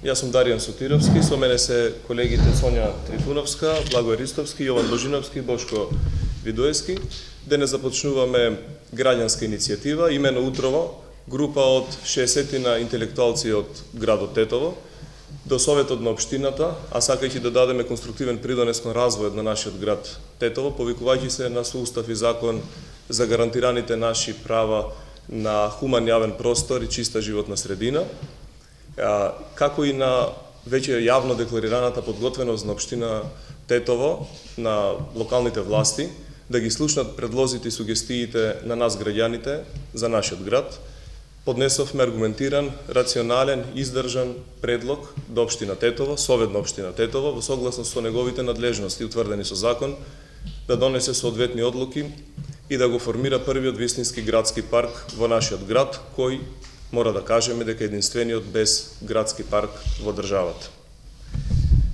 Јас сум Даријан Сотировски, со мене се колегите Сонја Трифуновска, Благој Ристовски, Јован Божиновски и Бошко Видоевски. Денес започнуваме граѓанска иницијатива, имено утрово, група од 60 интелектуалци од градот Тетово, до Советот на општината, а сакајќи да дадеме конструктивен придонес кон развојот на нашиот град Тетово, повикувајќи се на Устав и закон за гарантираните наши права на хуман јавен простор и чиста животна средина, како и на веќе јавно декларираната подготвеност на општина Тетово, на локалните власти, да ги слушнат предлозите и сугестиите на нас граѓаните за нашиот град. Поднесовме аргументиран, рационален, издржан предлог до општина Тетово, Совет на општина Тетово, во согласно со неговите надлежности утврдени со закон, да донесе соодветни одлуки и да го формира првиот вистински градски парк во нашиот град, кој мора да кажеме дека е единствениот без градски парк во државата.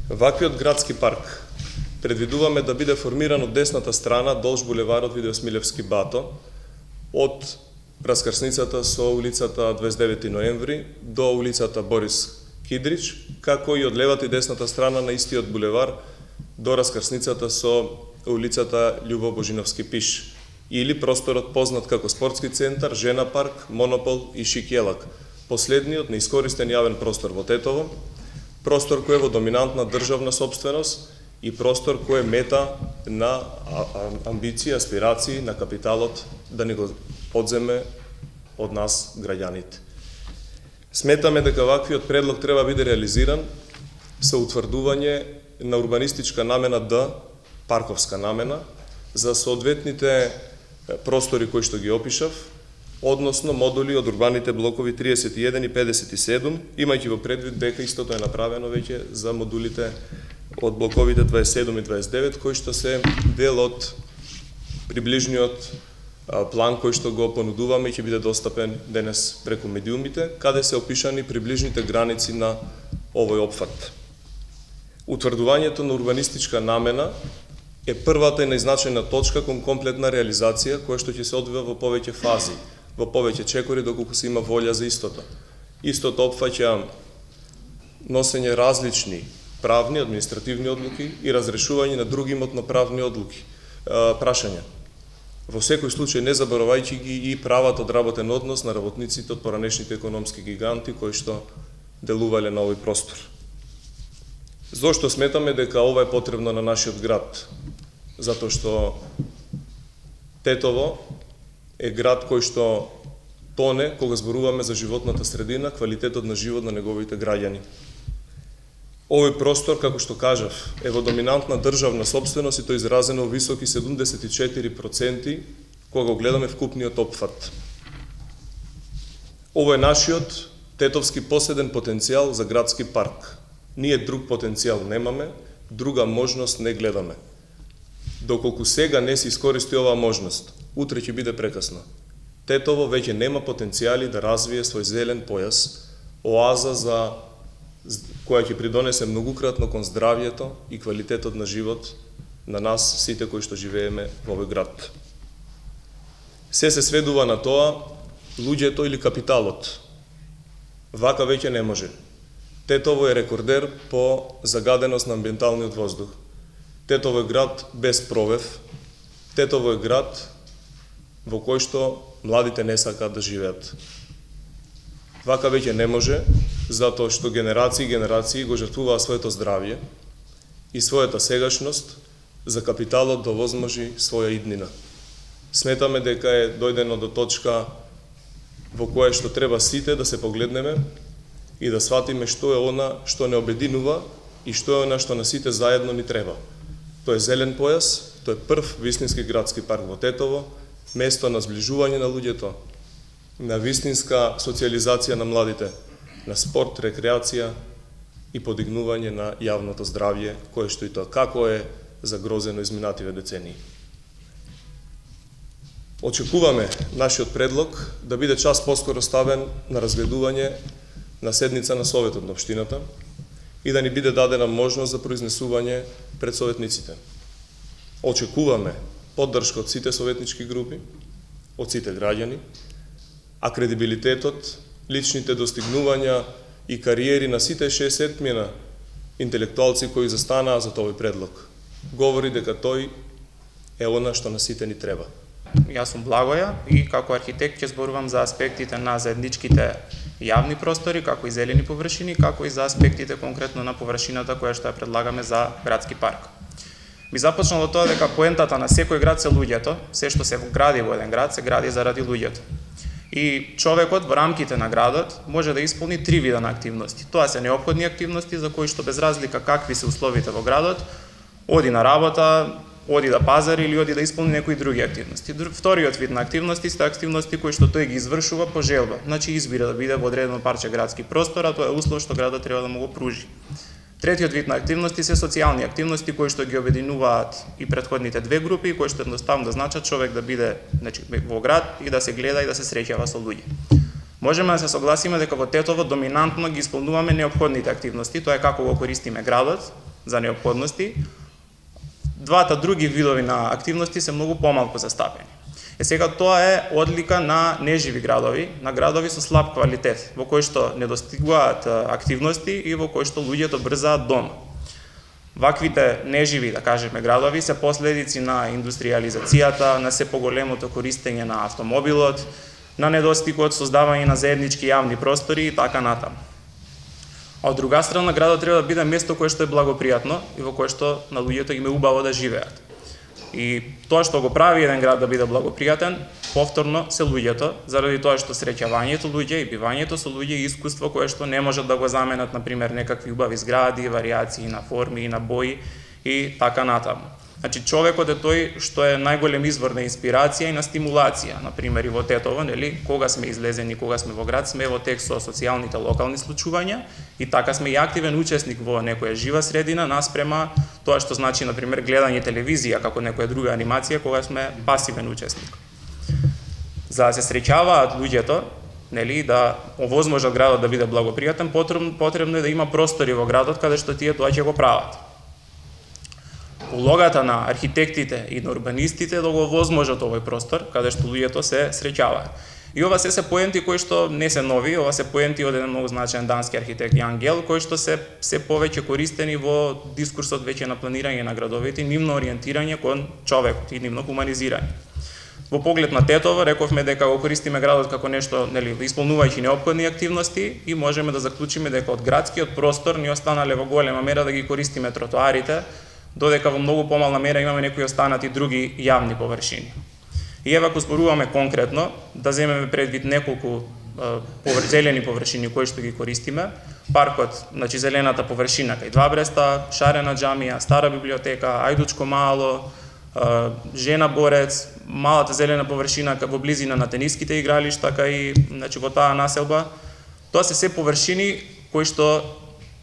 Ваквиот градски парк предвидуваме да биде формиран од десната страна долж булеварот Видој Смилевски Бато, од раскрсницата со улицата 29 ноември до улицата Борис Кидрич, како и од левата и десната страна на истиот булевар до раскрсницата со улицата Љубо Божиновски Пиш, или просторот познат како спортски центар, жена парк, монопол и Шикјелак, последниот неискористен јавен простор во Тетово, простор кој е во доминантна државна собственост и простор кој е мета на амбиции, аспирации на капиталот да ни го одземе од нас граѓаните. Сметаме дека ваквиот предлог треба биде реализиран со утврдување на урбанистичка намена Д, парковска намена, за соодветните простори кои што ги опишав, односно модули од урбаните блокови 31 и 57, имајќи во предвид дека истото е направено веќе за модулите од блоковите 27 и 29, кои што се дел од приближниот план кој што го понудуваме и ќе биде достапен денес преку медиумите, каде се опишани приближните граници на овој опфат. Утврдувањето на урбанистичка намена е првата и најзначајна точка кон комплетна реализација која што ќе се одвива во повеќе фази, во повеќе чекори доколку се има волја за истото. Истото опфаќа носење различни правни, административни одлуки и разрешување на други имотно-правни одлуки, прашања. Во секој случај не заборавајќи ги и правата од работен однос на работниците од поранешните економски гиганти кои што делувале на овој простор. Зошто сметаме дека ова е потребно на нашиот град? Затоа што Тетово е град кој што тоне кога зборуваме за животната средина, квалитетот на живот на неговите граѓани. Овој простор, како што кажав, е во доминантна државна собственост и тој изразено во високи 74% кога го гледаме вкупниот опфат. Ово е нашиот тетовски поседен потенцијал за градски парк. Ние друг потенцијал немаме, друга можност не гледаме. Доколку сега не се искористи оваа можност, утре ќе биде прекасно. Тетово веќе нема потенцијали да развие свој зелен појас, оаза за која ќе придонесе многукратно кон здравјето и квалитетот на живот на нас сите кои што живееме во овој град. Се сведува на тоа луѓето или капиталот. Вака веќе не може. Тетово е рекордер по загаденост на амбиенталниот воздух. Тетово е град без провев. Тетово е град во кој што младите не сакаат да живеат. Вака веќе не може, затоа што генерации и генерации го жртвуваа своето здравје и својата сегашност за капиталот да возможи своја иднина. Сметаме дека е дојдено до точка во која што треба сите да се погледнеме и да сватиме што е она што не обединува и што е она што на сите заедно ни треба. Тој е зелен појас, тој е прв вистински градски парк во Тетово, место на зближување на луѓето, на вистинска социализација на младите, на спорт, рекреација и подигнување на јавното здравје, кое што и тоа како е загрозено изминативе децении. Очекуваме нашиот предлог да биде час поскоро ставен на разгледување на седница на Советот на општината и да ни биде дадена можност за произнесување пред советниците. Очекуваме поддршка од сите советнички групи, од сите граѓани, а кредибилитетот, личните достигнувања и кариери на сите 60 интелектуалци кои застанаа за тој предлог. Говори дека тој е она што на сите ни треба. Јас сум Благоја и како архитект ќе зборувам за аспектите на заедничките јавни простори, како и зелени површини, како и за аспектите конкретно на површината која што ја предлагаме за градски парк. Би започнало тоа дека поентата на секој град се луѓето, се што се гради во еден град се гради заради луѓето. И човекот во рамките на градот може да исполни 3 вида на активности. Тоа се неопходни активности за кои што без разлика какви се условите во градот, оди на работа, оди да пазари или оди да исполни некои други активности. Вториот вид на активности се активности кои што тој ги извршува по желба. Значи избира да биде во одредено парче градски простор, а тоа е услов што градот треба да му го пружи. Третиот вид на активности се социјални активности кои што ги обединуваат и претходните две групи, кои што едноставно да значат човек да биде во град и да се гледа и да се среќава со луѓе. Можеме да се согласиме дека во Тетово доминантно ги исполнуваме неопходните активности, тоа е како го користиме градот за неопходности. Двата други видови на активности се многу помалку застапени. Сега тоа е одлика на неживи градови, на градови со слаб квалитет, во кои што недостигуваат активности и во кои што луѓето брзаат дома. Ваквите неживи, да кажеме, градови се последици на индустриализацијата, на се поголемото користење на автомобилот, на недостигот создавање на заеднички јавни простори и така натаму. А од друга страна, градот треба да биде место кое што е благопријатно и во кое што на луѓето им е убаво да живеат. И тоа што го прави еден град да биде благопријатен, повторно се луѓето, заради тоа што среќавањето луѓе и бивањето со луѓе е искуство кое што не можат да го заменат, например, некакви убави згради, варијации на форми и на бои и така натаму. Значи, човекот е тој што е најголем извор на инспирација и на стимулација. Например, и во Тетово, нели, кога сме излезени, кога сме во град, сме во тек со социјалните локални случувања и така сме и активен учесник во некоја жива средина наспрема тоа што значи, например, гледање телевизија како некоја друга анимација, кога сме пасивен учесник. За да се среќаваат луѓето, нели, да овозможат градот да биде благопријатен, потребно е да има простори во градот каде што тие тоа ќе го прават. Улогата на архитектите и на урбанистите е да го овозможат овој простор, каде што луѓето се среќаваат. И ова се поенти кои што не се нови, ова се поенти од еден многу значаен дански архитект Јан Гел, кои што се повеќе користени во дискурсот веќе на планирање на градовите, нивно ориентирање кон човекот и нивно хуманизирање. Во поглед на Тетово рековме дека го користиме градот како нешто, нели, исполнувајќи неопходни активности и можеме да заклучиме дека од градскиот простор ни останале во голема мера да ги користиме тротоарите, додека во многу помална мера имаме некои останати други јавни површини. И ева ако зборуваме конкретно, да земеме предвид неколку зелени површини кои што ги користиме, паркот, значи зелената површина кај Два Бреста, Шарена џамија, Стара библиотека, Ајдучко мало, Жена борец, малата зелена површина во близина на тениските игралишта кај, значи во таа населба, тоа се површини кои што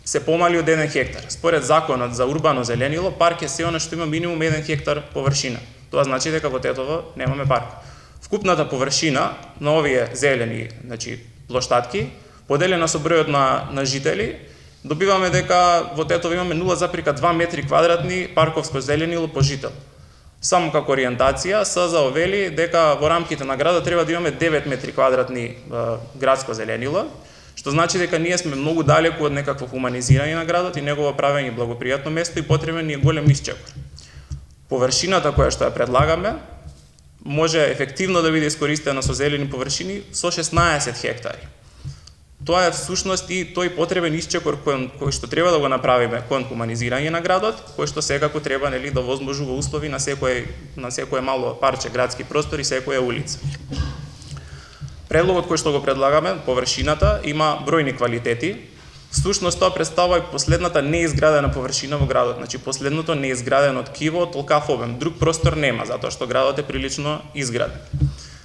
се помали од 1 хектар. Според законот за урбано зеленило, парк е се она што има минимум 1 хектар површина. Тоа значи дека во Тетово немаме парк. Вкупната површина на овие зелени, значи, плоштадки, поделена со бројот на жители, добиваме дека во Тетово имаме 0,2 метри квадратни парковско зеленило по жител. Само како ориентација се заовели дека во рамките на градот треба да имаме 9 метри квадратни градско зеленило, што значи дека ние сме многу далеку од некакво хуманизирање на градот и негово правење благопријатно место и потребен ни е голем исчекор. Површината која што ја предлагаме може ефективно да биде искористена со зелени површини со 16 хектари. Тоа е всушност и тој потребен исчекор кој што треба да го направиме кон хуманизирање на градот, кој што секако треба, нели, да возможува услови на секое мало парче градски простор и секоја улица. Предлогот кој што го предлагаме, површината, има бројни квалитети. Всушност тоа представува и последната неизградена површина во градот, значи последното неизградено ткиво од толкав обем. Друг простор нема, затоа што градот е прилично изграден.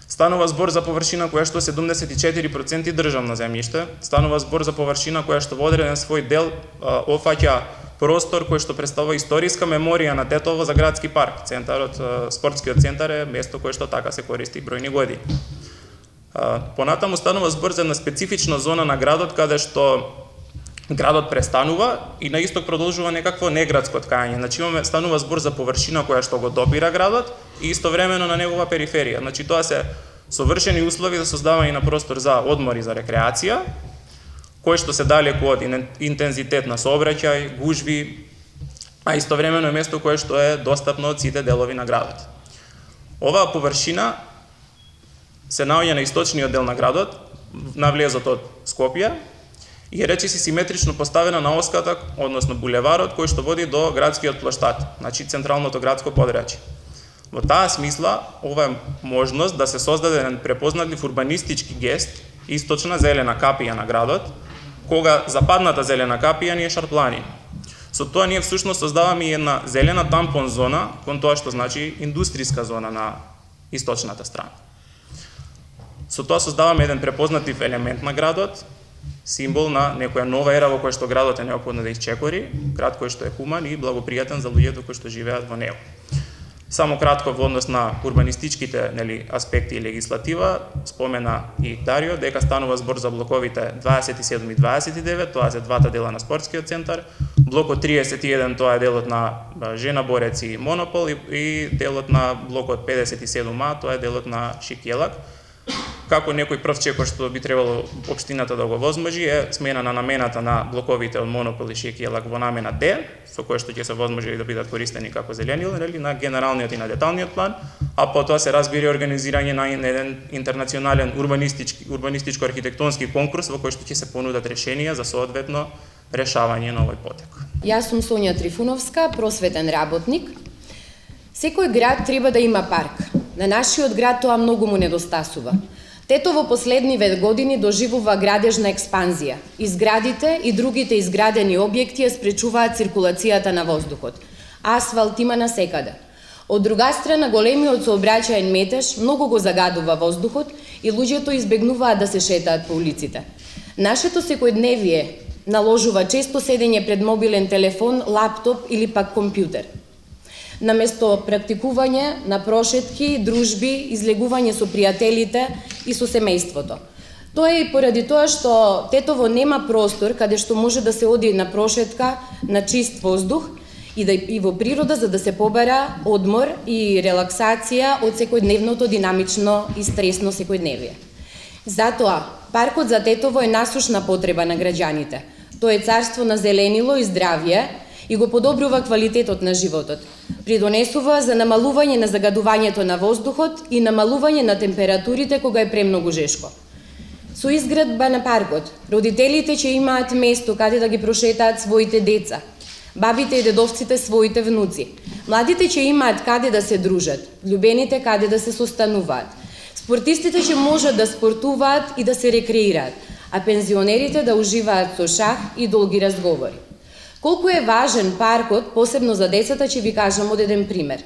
Станува збор за површина која што 74% државно земјиште, станува збор за површина која што во одреден свој дел опфаќа простор кој што представува историска меморија на Тетово за градски парк. Центарот, спортскиот центар е место кое што така се користи бројни години. Понатаму станува збор за една специфична зона на градот каде што градот престанува и на исток продолжува некакво неградско ткање. Значи станува збор за површина која што го допира градот и истовремено на негова периферија. Значи тоа се совршени услови за создавање на простор за одмор и за рекреација, кои што се далеку од интензитет на сообраќај, гужви, а истовремено е место кое што е достапно од сите делови на градот. Оваа површина се наоѓа на источниот дел на градот, на влезот од Скопје, и е речиси симетрично поставена на оската, односно булеварот, кој што води до градскиот плоштад, значи централното градско подрачје. Во таа смисла, ова е можност да се создаде еден препознатлив урбанистички гест, источна зелена капија на градот, кога западната зелена капија ни е Шарпланин. Со тоа ние всушност создаваме и една зелена тампон зона, кон тоа што значи индустријска зона на источната страна. Со тоа создаваме еден препознатлив елемент на градот, символ на некоја нова ера во која што градот е неопходно да исчекори, град кој што е хуман и благопријатен за луѓето кои што живеат во него. Само кратко во однос на урбанистичките аспекти и легислатива, спомена и Дарио дека станува збор за блоковите 27 и 29, тоа се двата дела на спортскиот центар, блокот 31 тоа е делот на Жена Борец и Монопол и делот на блокот 57А тоа е делот на Шикелак. Како некој прв чекор што би требало општината да го возможи е смена на намената на блоковите од Монопол и Шикелак во намена Д, со која што ќе се возможи да бидат користени како зеленил, на генералниот и на деталниот план, а потоа се разбира организирање на еден интернационален урбанистичко-архитектонски конкурс во кој што ќе се понудат решенија за соодветно решавање на овој потек. Јас сум Сонја Трифуновска, просветен работник. Секој град треба да има парк. На нашиот град тоа многу му недостасува. Тетово последниве години доживува градежна експанзија. Изградите и другите изградени објекти ја спречуваат циркулацијата на воздухот. Асфалт има насекаде. Од друга страна, големиот сообраќаен метеж многу го загадува воздухот и луѓето избегнуваат да се шетаат по улиците. Нашето секојдневие наложува често седење пред мобилен телефон, лаптоп или пак компјутер. Наместо практикување на прошетки, дружби, излегување со пријателите и со семејството. Тоа е и поради тоа што Тетово нема простор каде што може да се оди на прошетка, на чист воздух и во природа за да се побара одмор и релаксација од секојдневното динамично и стресно секојдневие. Затоа, паркот за Тетово е насушна потреба на граѓаните. Тоа е царство на зеленило и здравје и го подобрува квалитетот на животот. Придонесува за намалување на загадувањето на воздухот и намалување на температурите кога е премногу жешко. Со изградба на паркот, родителите ќе имаат место каде да ги прошетаат своите деца, бабите и дедовците своите внуци. Младите ќе имаат каде да се дружат, влюбените каде да се состануваат. Спортистите ќе можат да спортуваат и да се рекреираат, а пензионерите да уживаат со шах и долги разговори. Колку е важен паркот, посебно за децата, ќе ви кажам од еден пример.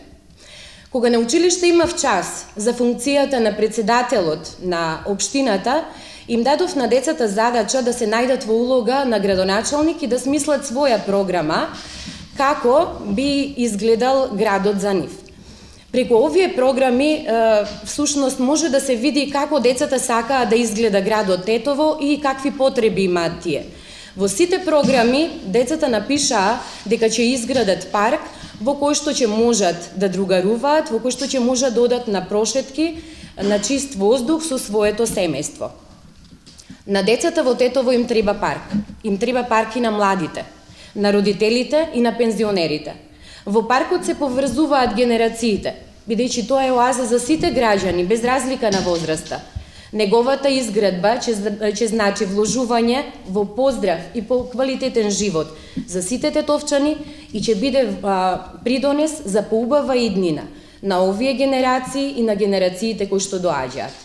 Кога на училиште имав час за функцијата на председателот на општината, им дадов на децата задача да се најдат во улога на градоначалник и да смислат своја програма како би изгледал градот за нив. Преку овие програми, всушност може да се види како децата сакаат да изгледа градот Тетово и какви потреби имаат тие. Во сите програми, децата напишаа дека ќе изградат парк во кој што ќе можат да другаруваат, во кој што ќе можат да одат на прошетки, на чист воздух со своето семејство. На децата во Тетово им треба парк. Им треба парк и на младите, на родителите и на пензионерите. Во паркот се поврзуваат генерациите, бидејќи тоа е оаза за сите граѓани, без разлика на возраста. Неговата изградба ќе значи вложување во поздрав и поквалитетен живот за сите тетовчани и ќе биде придонес за поубава иднина на овие генерации и на генерациите кои што доаѓаат.